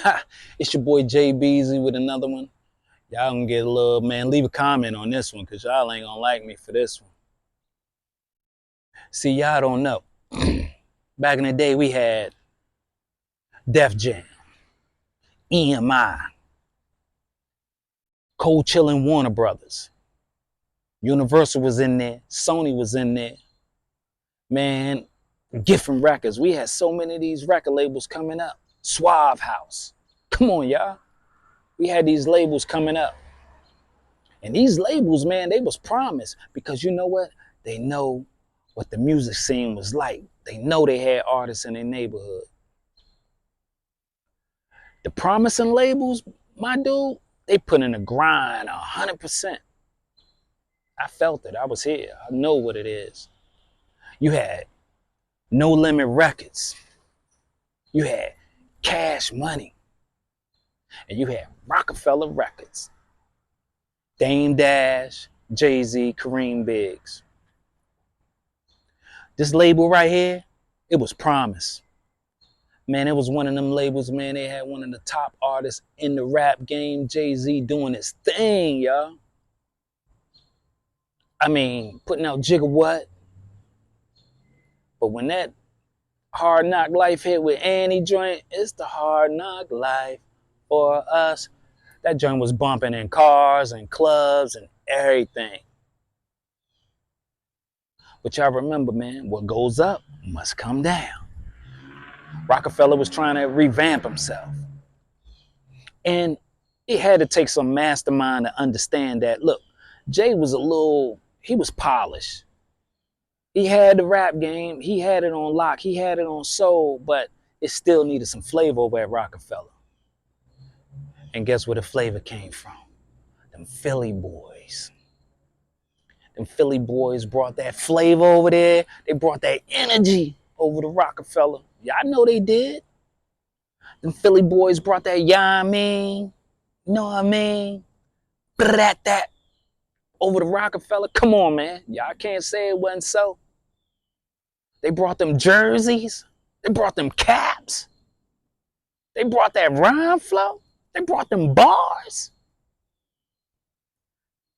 Ha! It's your boy Jay Beezy with another one. Y'all gonna get a little, man, leave a comment on this one because y'all ain't gonna like me for this one. See, y'all don't know. Back in the day, we had Def Jam, EMI, Cold Chillin' Warner Brothers. Universal was in there. Sony was in there. Man, Giffen Records. We had so many of these record labels coming up. Swagg House. Come on, y'all. We had these labels coming up. And these labels, man, they was promised because you know what? They know what the music scene was like. They know they had artists in their neighborhood. The promising labels, my dude, they put in a grind 100%. I felt it. I was here. I know what it is. You had No Limit Records. You had Cash Money. And you had Rockefeller Records. Dame Dash, Jay-Z, Kareem Biggs. This label right here, it was promised. Man, it was one of them labels, man. They had one of the top artists in the rap game, Jay-Z, doing his thing, y'all. I mean, putting out Jigga What. But when that Hard Knock Life hit with Annie joint, it's the Hard Knock Life for us. That joint was bumping in cars and clubs and everything. But y'all remember, man, what goes up must come down. Rockefeller was trying to revamp himself. And it had to take some mastermind to understand that, look, Jay was he was polished. He had the rap game. He had it on lock. He had it on soul, but it still needed some flavor over at Rockefeller. And guess where the flavor came from? Them Philly boys. Them Philly boys brought that flavor over there. They brought that energy over to Rockefeller. Y'all know they did. Them Philly boys brought that, yeah, I mean, you know what I mean? That over to Rockefeller. Come on, man. Y'all can't say it wasn't so. They brought them jerseys. They brought them caps. They brought that rhyme flow. They brought them bars.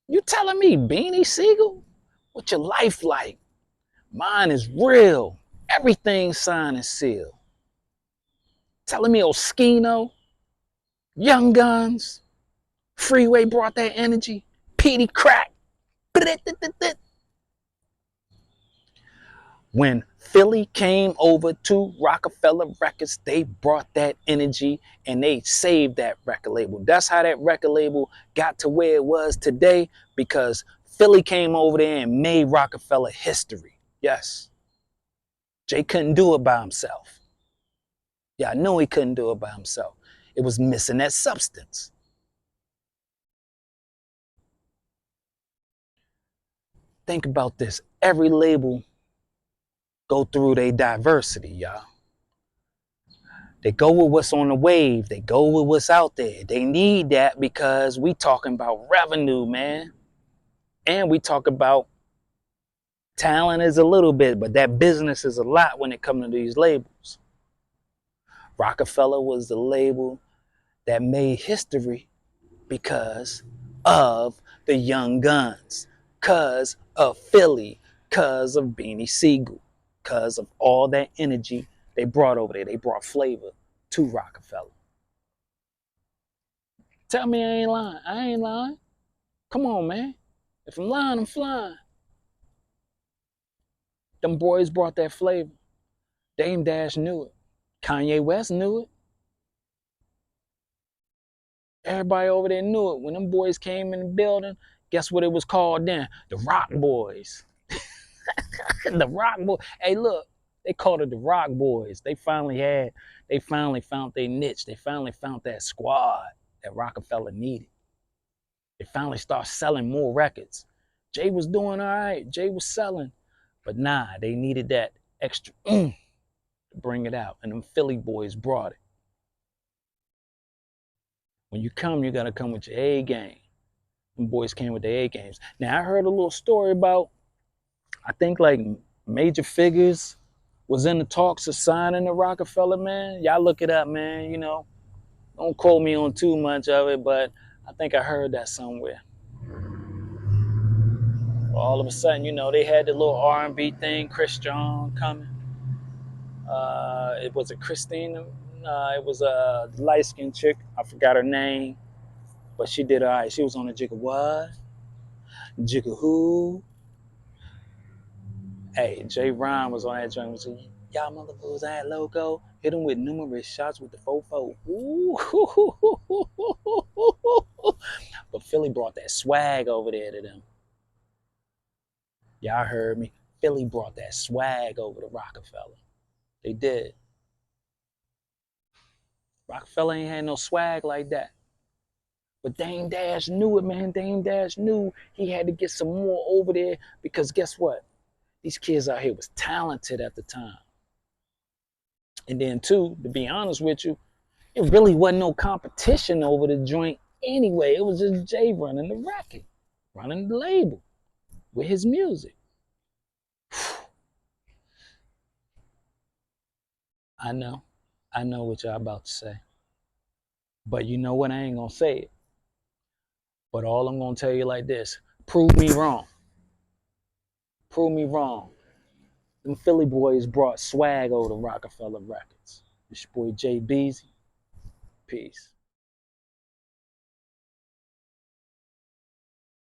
You telling me, Beanie Siegel? What's your life like? Mine is real. Everything signed and sealed. Telling me Oskino, Young Guns, Freeway brought that energy, Petey Crack. When Philly came over to Rockefeller Records, they brought that energy and they saved that record label. That's how that record label got to where it was today, because Philly came over there and made Rockefeller history. Yes. Jay couldn't do it by himself. Yeah, I know he couldn't do it by himself. It was missing that substance. Think about this. Every label go through their diversity, y'all. They go with what's on the wave. They go with what's out there. They need that because we talking about revenue, man. And we talk about talent is a little bit, but that business is a lot when it comes to these labels. Rockefeller was the label that made history because of the Young Guns, because of Philly, because of Beanie Siegel, because of all that energy they brought over there. They brought flavor to Rockefeller. Tell me I ain't lying. I ain't lying. Come on, man. If I'm lying, I'm flying. Them boys brought that flavor. Dame Dash knew it. Kanye West knew it. Everybody over there knew it. When them boys came in the building, guess what it was called then? The Rock Boys. The Rock Boys. Hey, look, they called it the Rock Boys. They finally found their niche. They finally found that squad that Rockefeller needed. They finally started selling more records. Jay was doing all right. Jay was selling. But nah, they needed that extra to bring it out. And them Philly boys brought it. When you come, you got to come with your A game. Them boys came with their A games. Now, I heard a little story about, I think like Major Figures was in the talks of signing the Rockefeller, man. Y'all look it up, man, you know. Don't quote me on too much of it, but I think I heard that somewhere. All of a sudden, they had the little R&B thing, Chris John coming. It was a Christina. It was a light skinned chick. I forgot her name, but she did all right. She was on the Jigga what? Jigga who? Hey, Jay Ryan was on that joint. Was like, y'all motherfuckers at logo. Hit him with numerous shots with the fofo. Ooh. But Philly brought that swag over there to them. Y'all heard me. Philly brought that swag over to Rockefeller. They did. Rockefeller ain't had no swag like that. But Dame Dash knew it, man. Dame Dash knew he had to get some more over there because guess what? These kids out here was talented at the time. And then, too, to be honest with you, it really wasn't no competition over the joint anyway. It was just Jay running the record, running the label with his music. I know what y'all about to say. But you know what? I ain't gonna say it. But all I'm gonna tell you like this: prove me wrong. Prove me wrong. Them Philly boys brought swag over to Rockefeller Records. It's your boy Jay Beezy. Peace.